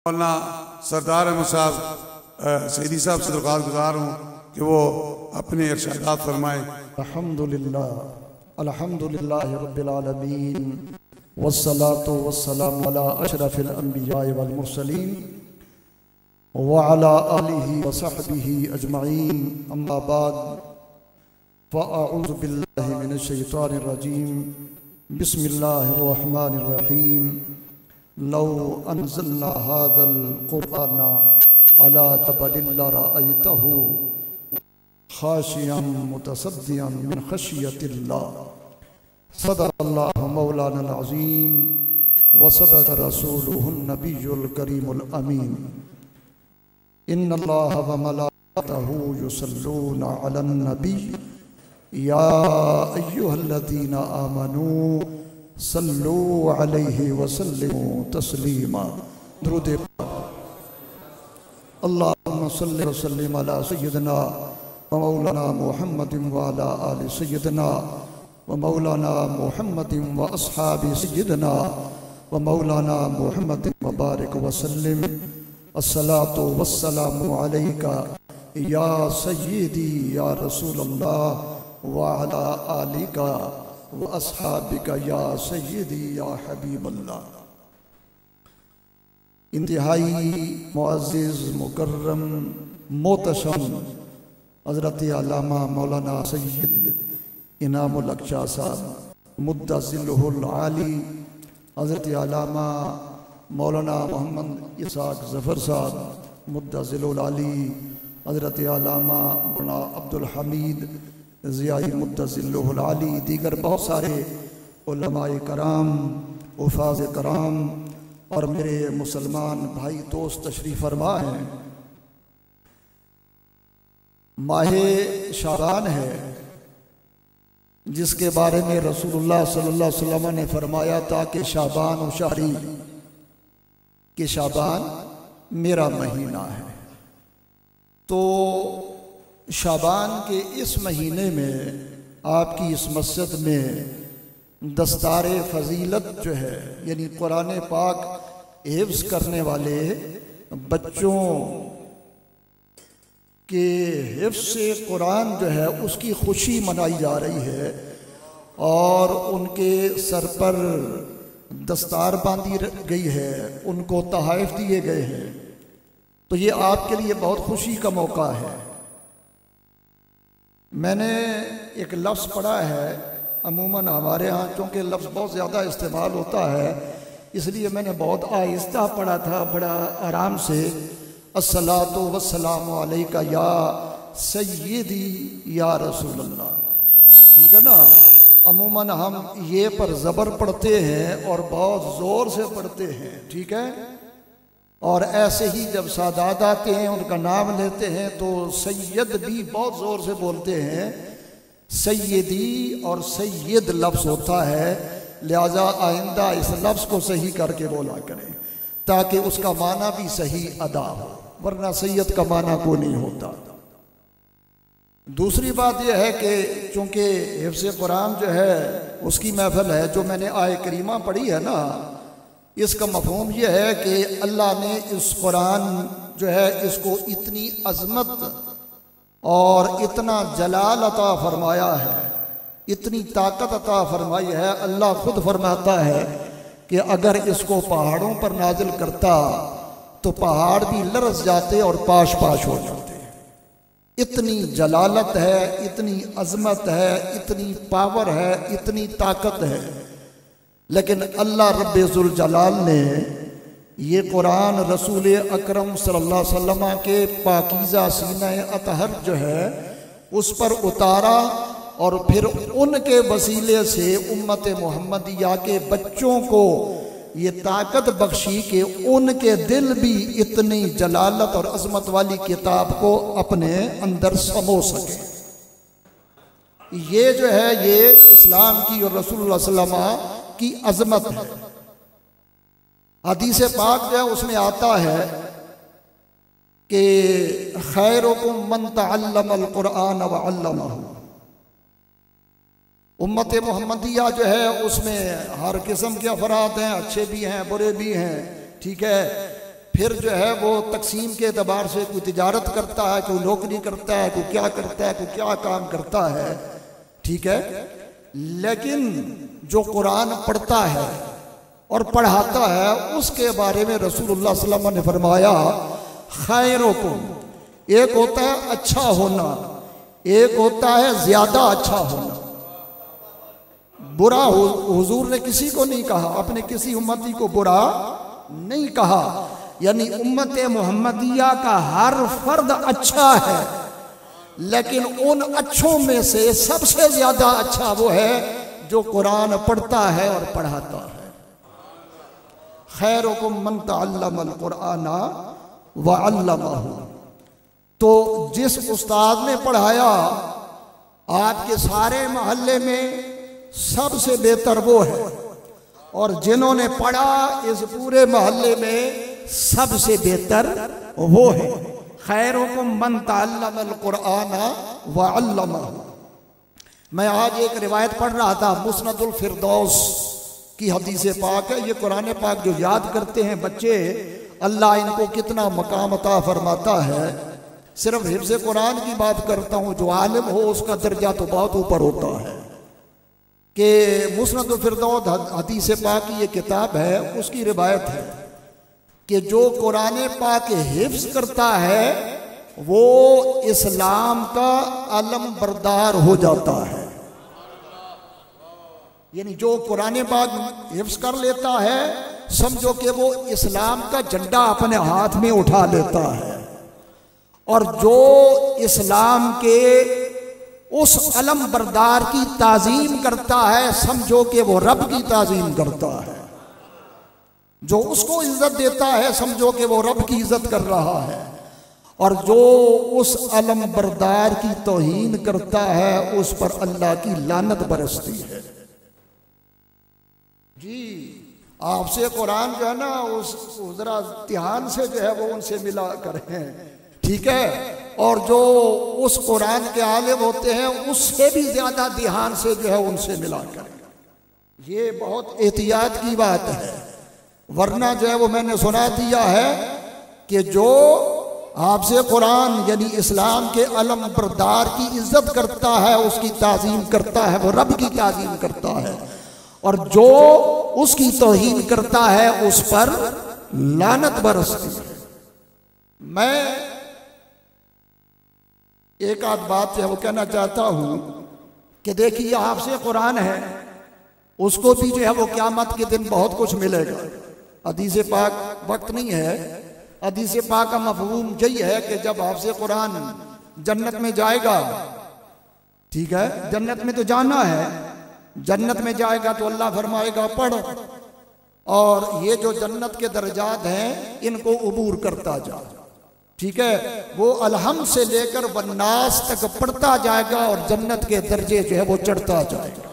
مولانا سردار احمد صاحب سیدی صاحب سے درخواست گزار ہوں کہ وہ اپنے ارشادات فرمائیں۔ الحمدللہ رب العالمین والصلاة والسلام على اشرف الانبیاء والمرسلین وعلى آلہ وصحبہ اجمعین، اما بعد فاعوذ باللہ من الشیطان الرجیم، بسم اللہ الرحمن الرحیم۔ لو انزلنا هذا القرآن على جبل لرأيته خاشعا متصدعا من خشية الله۔ صدق الله مولانا العظيم وصدق رسوله النبي الكريم الأمين۔ إن الله وملائكته يصلون على النبي يا أيها الذين آمنوا صلوا عليه وسلموا تسليما۔ درود اللهم صل وسلم على سيدنا ومولانا محمد وعلى آل سيدنا ومولانا محمد وأصحاب سيدنا ومولانا محمد وبارك وسلم۔ الصلاة والسلام عليك يا سيدي يا رسول الله وعلى آلك وأصحابك يا سيدي يا حبيب الله۔ انتہائی معزز مکرم محتشم حضرت علامہ مولانا سید انعام الحق شاہ صاحب مدّ ظلہ العالی، حضرت علامہ مولانا محمد اسحاق ظفر صاحب مدّ ظلہ العالی، حضرت علامہ مولانا عبدالحمید ضیائی مدّ ظلہ العالی، دیگر بہت سارے علماء کرام، حفاظ کرام اور میرے مسلمان بھائی دوست تشریف فرما ہیں۔ ماہ شعبان ہے جس کے بارے میں رسول اللہ صلی اللہ علیہ وسلم نے فرمایا تھا کہ شعبان و شہری، کہ شعبان میرا مہینہ ہے۔ تو شعبان کے اس مہینے میں آپ کی اس مسجد میں دستار فضیلت جو ہے، یعنی قرآن پاک حفظ کرنے والے بچوں کے حفظ سے قرآن جو ہے اس کی خوشی منائی جا رہی ہے، اور ان کے سر پر دستار باندھی گئی ہے، ان کو تحائف دیے گئے ہیں۔ تو یہ آپ کے لیے بہت خوشی کا موقع ہے۔ میں نے ایک لفظ پڑھا ہے، عموماً ہمارے ہاں چونکہ لفظ بہت زیادہ استعمال ہوتا ہے اس لیے میں نے بہت آہستہ پڑھا تھا، بڑا آرام سے۔ الصلاۃ والسلام علیک یا سیدی یا رسول اللہ، ٹھیک ہے نا؟ عموماً ہم یہ پر زبر پڑھتے ہیں اور بہت زور سے پڑھتے ہیں، ٹھیک ہے؟ اور ایسے ہی جب سادات آتے ہیں ان کا نام لیتے ہیں تو سید بھی بہت زور سے بولتے ہیں۔ سیدی اور سید لفظ ہوتا ہے، لہذا آئندہ اس لفظ کو صحیح کر کے بولا کریں تاکہ اس کا معنی بھی صحیح ادا ہو، ورنہ سید کا معنی کو نہیں ہوتا۔ دوسری بات یہ ہے کہ چونکہ حفظ قرآن جو ہے اس کی محفل ہے، جو میں نے آیہ کریمہ پڑھی ہے نا، اس کا مفہوم یہ ہے کہ اللہ نے اس قرآن جو ہے اس کو اتنی عظمت اور اتنا جلال عطا فرمایا ہے، اتنی طاقت عطا فرمائی ہے۔ اللہ خود فرماتا ہے کہ اگر اس کو پہاڑوں پر نازل کرتا تو پہاڑ بھی لرز جاتے اور پاش پاش ہو جاتے۔ اتنی جلالت ہے، اتنی عظمت ہے، اتنی پاور ہے، اتنی طاقت ہے، لیکن اللہ رب ذوالجلال نے یہ قرآن رسول اکرم صلی اللہ علیہ وسلم کے پاکیزہ سینہ اطہر جو ہے اس پر اتارا، اور پھر ان کے وسیلے سے امت محمدیہ کے بچوں کو یہ طاقت بخشی کہ ان کے دل بھی اتنی جلالت اور عظمت والی کتاب کو اپنے اندر سمو سکے۔ یہ جو ہے یہ اسلام کی اور رسول اللہ صلی اللہ علیہ وسلم کی عظمت ہے۔ حدیث پاک جو ہے اس میں آتا ہے کہ خیرکم من تعلم القرآن وعلمہ، امت محمدیہ جو ہے اس میں ہر قسم کے افراد ہیں، اچھے بھی ہیں برے بھی ہیں، ٹھیک ہے؟ پھر جو ہے وہ تقسیم کے اعتبار سے کوئی تجارت کرتا ہے، کوئی نوکری کرتا ہے، کوئی کیا کرتا ہے، کوئی کیا کام کرتا ہے، ٹھیک ہے. لیکن جو قرآن پڑھتا ہے اور پڑھاتا ہے اس کے بارے میں رسول اللہ صلی اللہ علیہ وسلم نے فرمایا خیرکم، ایک ہوتا ہے اچھا ہونا، ایک ہوتا ہے زیادہ اچھا ہونا. برا حضور نے کسی کو نہیں کہا، اپنے کسی امتی کو برا نہیں کہا. یعنی امت محمدیہ کا ہر فرد اچھا ہے، لیکن ان اچھوں میں سے سب سے زیادہ اچھا وہ ہے جو قرآن پڑھتا ہے اور پڑھاتا ہے. خیرکم من تعلم القرآن وعلمہ. تو جس استاد نے پڑھایا آپ کے سارے محلے میں سب سے بہتر وہ ہے، اور جنہوں نے پڑھا اس پورے محلے میں سب سے بہتر وہ ہے. خیرکم من تعلم القرآن وعلمہ. میں آج ایک روایت پڑھ رہا تھا، مسند الفردوس کی حدیث پاک ہے. یہ قرآن پاک جو یاد کرتے ہیں بچے، اللہ ان کو کتنا مقام عطا فرماتا ہے. صرف حفظ قرآن کی بات کرتا ہوں، جو عالم ہو اس کا درجہ تو بہت اوپر ہوتا ہے. کہ مسند الفردوس حدیث پاک کی یہ کتاب ہے، اس کی روایت ہے کہ جو قرآن پاک حفظ کرتا ہے وہ اسلام کا علم بردار ہو جاتا ہے. یعنی جو قرآن پاک حفظ کر لیتا ہے سمجھو کہ وہ اسلام کا جھنڈا اپنے ہاتھ میں اٹھا لیتا ہے، اور جو اسلام کے اس علم بردار کی تعظیم کرتا ہے سمجھو کہ وہ رب کی تعظیم کرتا ہے. جو اس کو عزت دیتا ہے سمجھو کہ وہ رب کی عزت کر رہا ہے، اور جو اس علم بردار کی توہین کرتا ہے اس پر اللہ کی لعنت برستی ہے. جی آپ سے قرآن جو ہے نا اس ذرا دھیان سے جو ہے وہ ان سے ملا کریں، ٹھیک ہے. اور جو اس قرآن کے عالم ہوتے ہیں اس سے بھی زیادہ دھیان سے جو ہے ان سے ملا کریں. یہ بہت احتیاط کی بات ہے، ورنہ جو ہے وہ میں نے سنا دیا ہے کہ جو آپ سے قرآن یعنی اسلام کے علم بردار کی عزت کرتا ہے، اس کی تعظیم کرتا ہے، وہ رب کی تعظیم کرتا ہے، اور جو اس کی توہین کرتا ہے اس پر لعنت برستی ہے. میں ایک آدھ بات جو ہے وہ کہنا چاہتا ہوں کہ دیکھیے آپ سے قرآن ہے، اس کو بھی جو ہے وہ قیامت کے دن بہت کچھ ملے گا. حدیث پاک وقت نہیں ہے، حدیث پاک کا مفہوم یہی ہے کہ جب حافظ قرآن جنت میں جائے گا، ٹھیک ہے، جنت میں تو جانا ہے، جنت میں جائے گا تو اللہ فرمائے گا پڑھ، اور یہ جو جنت کے درجات ہیں ان کو عبور کرتا جا، ٹھیک ہے. وہ الحمد سے لے کر والناس تک پڑھتا جائے گا اور جنت کے درجے جو ہے وہ چڑھتا جائے گا.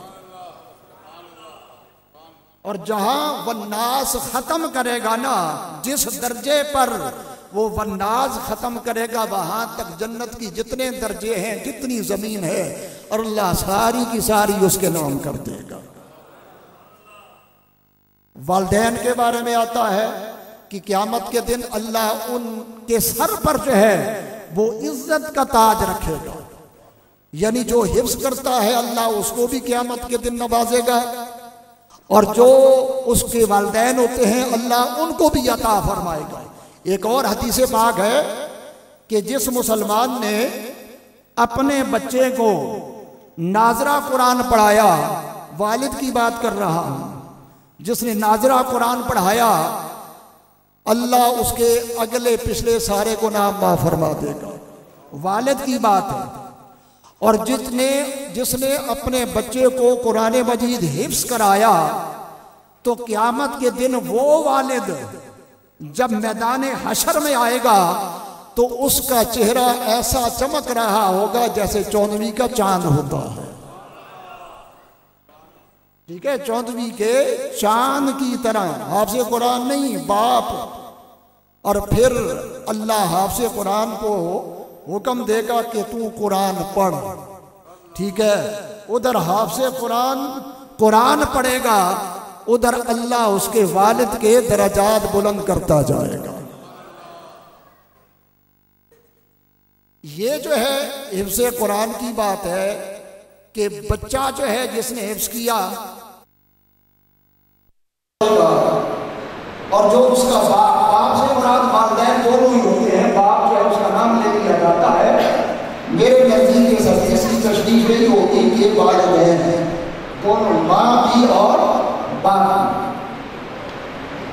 اور جہاں والناس ختم کرے گا نا، جس درجے پر وہ والناس ختم کرے گا وہاں تک جنت کی جتنے درجے ہیں، جتنی زمین ہے، اور اللہ ساری کی ساری اس کے نام کر دے گا. والدین کے بارے میں آتا ہے کہ قیامت کے دن اللہ ان کے سر پر جو ہے وہ عزت کا تاج رکھے گا. یعنی جو حفظ کرتا ہے اللہ اس کو بھی قیامت کے دن نوازے گا، اور جو اس کے والدین ہوتے ہیں اللہ ان کو بھی عطا فرمائے گا. ایک اور حدیث پاک ہے کہ جس مسلمان نے اپنے بچے کو ناظرہ قرآن پڑھایا، والد کی بات کر رہا ہوں، جس نے ناظرہ قرآن پڑھایا اللہ اس کے اگلے پچھلے سارے گناہ معاف فرما دے گا. والد کی بات ہے. اور جس نے اپنے بچے کو قرآن مجید حفظ کرایا تو قیامت کے دن وہ والد جب میدان حشر میں آئے گا تو اس کا چہرہ ایسا چمک رہا ہوگا جیسے چوندوی کا چاند ہوتا ہے، ٹھیک ہے، چوندوی کے چاند کی طرح. حافظ قرآن نہیں، باپ. اور پھر اللہ حافظ قرآن کو حکم دے گا کہ تو قرآن پڑھ، ٹھیک ہے. ادھر حافظ قرآن پڑھے گا، ادھر اللہ اس کے والد کے درجات بلند کرتا جائے گا. یہ جو ہے حفظ قرآن کی بات ہے کہ بچہ جو ہے جس نے حفظ کیا اور جو اس کا باپ سے مراد والدین دونوں ہی ہوتے ہیں، باپ جو ہے اس کا نام لے لیا جاتا ہے، میرے نزدیک اس حدیث کی تشریح یہی ہوگی کہ والدین ہیں دونوں، ماں بھی اور باپ بھی۔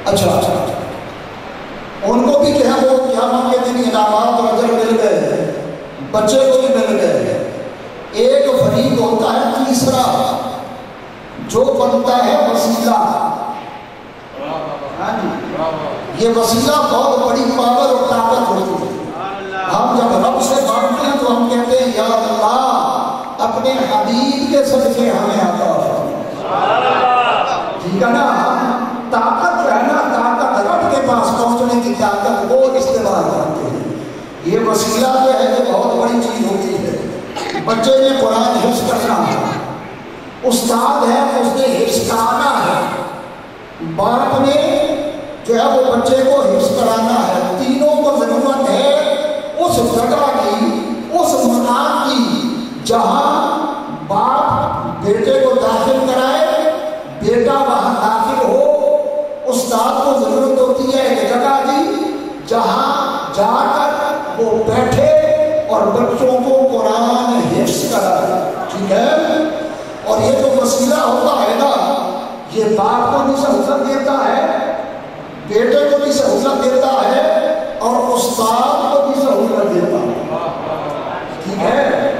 اچھا ان کو بھی جو ہے وہ قیامت کے دن انعامات اور اجر مل گئے، بچے کو بھی مل گئے۔ ایک فریق ہوتا ہے تیسرا جو بنتا ہے وسیلہ۔ ہاں جی، یہ وسیلہ بہت بڑی پاور اور طاقت ہوتی ہے۔ ہم جب رب سے مانگتے ہیں تو ہم کہتے ہیں یا اللہ اپنے حبیب کے صدقے ہمیں عطا فرما، ٹھیک ہے نا؟ طاقت جو ہے نا، طاقت رب کے پاس پہنچنے کی طاقت وہ استعمال کرتے ہیں۔ یہ وسیلہ جو ہے یہ بہت بڑی چیز ہوتی ہے۔ بچے نے قرآن حفظ کرنا ہے، استاد ہے اس نے حفظ کرانا ہے، باپ نے جو ہے وہ بچے کو حفظ کرانا ہے۔ تینوں کو ضرورت ہے اس جگہ کی، اس مکان کی جہاں باپ بیٹے کو داخل کرائے، بیٹا وہاں داخل ہو۔ استاد کو ضرورت ہوتی ہے ایک جگہ کی جہاں جا کر وہ بیٹھے اور بچوں کو قرآن حفظ کرائے، ٹھیک ہے؟ اور یہ جو وسیلہ ہوتا ہے نا، یہ باپ کو بھی سہولت دیتا ہے، بیٹے کو بھی سہولت دیتا ہے اور استاد کو بھی سہولت دیتا ہے، ٹھیک ہے؟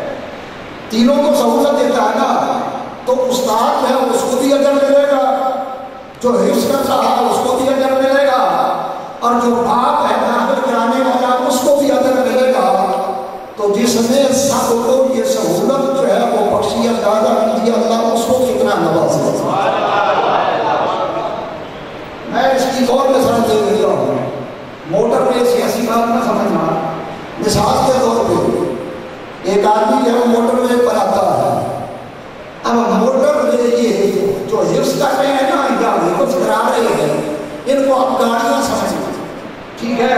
تینوں کو سہولت دیتا ہے نا، تو استاد ہے اس کو بھی اجر ملے گا، جو حفظ کر رہا ہے اس کو بھی اجر ملے گا، اور جو باپ ہے داخل کرانے والا اس کو بھی اجر ملے گا۔ تو جس نے سب کو یہ سہولت جو ہے وہ بخشی اندازہ کی اللہ اس کو کتنا نوازے۔ میں اس کی اور مثال دے دیتا ہوں، موٹر میں سیاسی بات نہ سمجھنا، مثال کے طور پہ ایک آدمی جو ہے موٹر میں پر آتا ہے، اب موٹر میں یہ جو حفظ کر رہے ہیں نا یا حفظ کرا رہے ہیں ان کو آپ گاڑیاں سمجھیں، ٹھیک ہے؟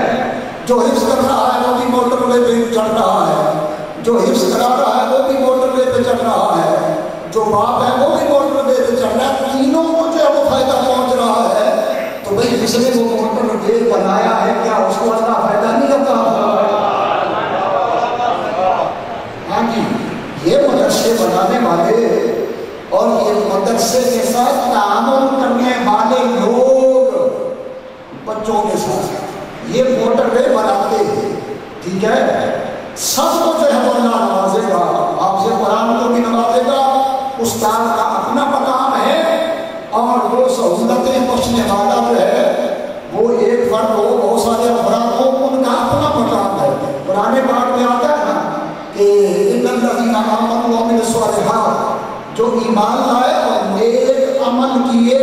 جو حفظ کر رہا ہے وہ بھی موٹر وے پہ چڑھ رہا ہے، جو حفظ کرا رہا ہے وہ بھی موٹر وے پہ چڑھ رہا ہے، جو باپ ہے وہ بھی موٹر وے پہ چڑھ رہا ہے، تینوں کو جو ہے وہ فائدہ پہنچ رہا ہے۔ تو بھائی جس نے وہ موٹر وے بنایا ہے کیا اس کو اللہ فائدہ نہیں کرتا؟ ہاں جی، یہ مدرسے بنانے والے اور یہ مدرسے کے ساتھ تعامل کرنے والے لوگ بچوں کے ساتھ یہ موٹر وے بناتے ہیں، ٹھیک ہے؟ سب کو جو ہے وہ اللہ نوازے گا، آپ سے قرآن کو بھی نوازے گا، استاد کا اپنا مقام ہے، اور وہ سہولتیں بخشنے والا جو ہے وہ ایک فرد ہو بہت سارے افراد ہو، ان کا اپنا مقام ہے۔ قرآن پاک میں آتا ہے نا کہ ان الذین آمنوا وعملوا الصالحات، جو ایمان لائے اور نیک عمل کیے،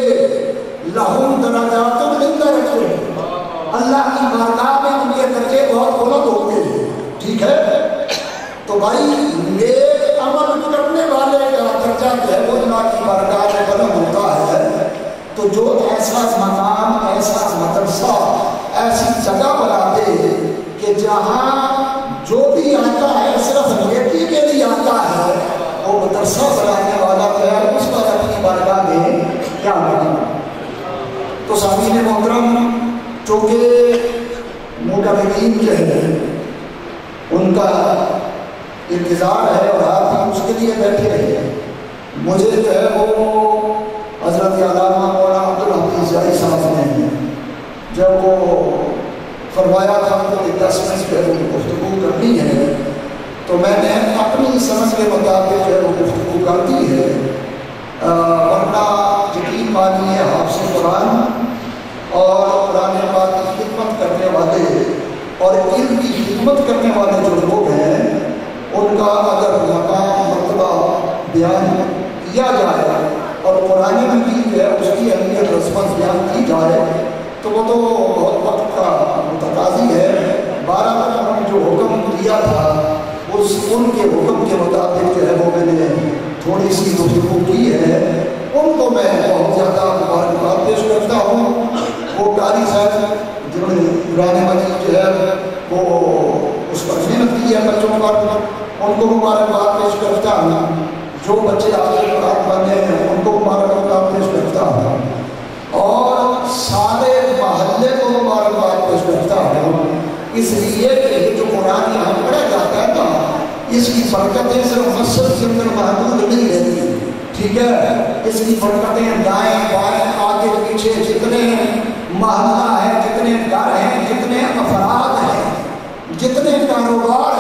لہم درجات عند ربہم، اللہ کی بارگاہ میں ان کے درجے بہت بلند ہوں گے، ٹھیک ہے؟ تو بھائی نیک عمل کرنے والے کا درجہ جو ہے وہ اللہ کی بارگاہ میں بلند ہوتا ہے۔ تو جو ایسا مقام، ایسا مدرسہ، ایسی جگہ بنا دے کہ جہاں جو بھی آتا ہے صرف نیکی کے لیے آتا ہے، وہ مدرسہ بنانے والا جو ہے اس پر اپنی بارگاہ میں کیا بنے۔ تو سامعین محترم، چونکہ مدرسین جو ہے ان کا انتظار ہے اور آپ ہم اس کے لیے بیٹھے رہے، مجھے جو ہے وہ حضرت علامہ مولانا عبدالحفیظ زئی صاحب نے جب وہ فرمایا تھا کہ 10 منٹ جو ہے وہ گفتگو کرنی ہے، تو میں نے اپنی سمجھ کے مطابق جو ہے وہ گفتگو کر دی ہے، ورنہ یقین مانیے حافظ قرآن اور قرآن پاک کی خدمت کرنے والے اور علم کی خدمت کرنے والے جو لوگ ہیں ان کا اگر مقام مرتبہ بیان کیا جائے اور قرآن مجید ہے اس کی اہمیت رسمت بیان کی جائے تو وہ تو بہت وقت کا متقاضی ہے۔ 12 نے جو حکم دیا تھا ان کے حکم کے مطابق جو ہے وہ میں نے تھوڑی سی گفتگو کی ہے، ان کو میں بہت زیادہ مبارکباد پیش کرتا ہوں۔ وہ قاری صاحب جنہوں نے قرآن مجید جو ہے وہ اس پر محنت کی ہے بچوں پر ان کو مبارکباد پیش کرتا ہوں، جو بچے حافظ قرآن بنے ہیں ان کو مبارکباد پیش کرتا ہوں، اور سارے محلے کو مبارکباد پیش کرتا ہوں، اس لیے کہ جو قرآن یہاں پڑھا جاتا ہے نا، اس کی برکتیں صرف مسجد کے اندر محدود نہیں رہتی، ٹھیک ہے، اس کی برکتیں دائیں بائیں آگے پیچھے جتنے محلہ ہیں، جتنے گھر ہیں، جتنے افراد ہیں، جتنے کاروبار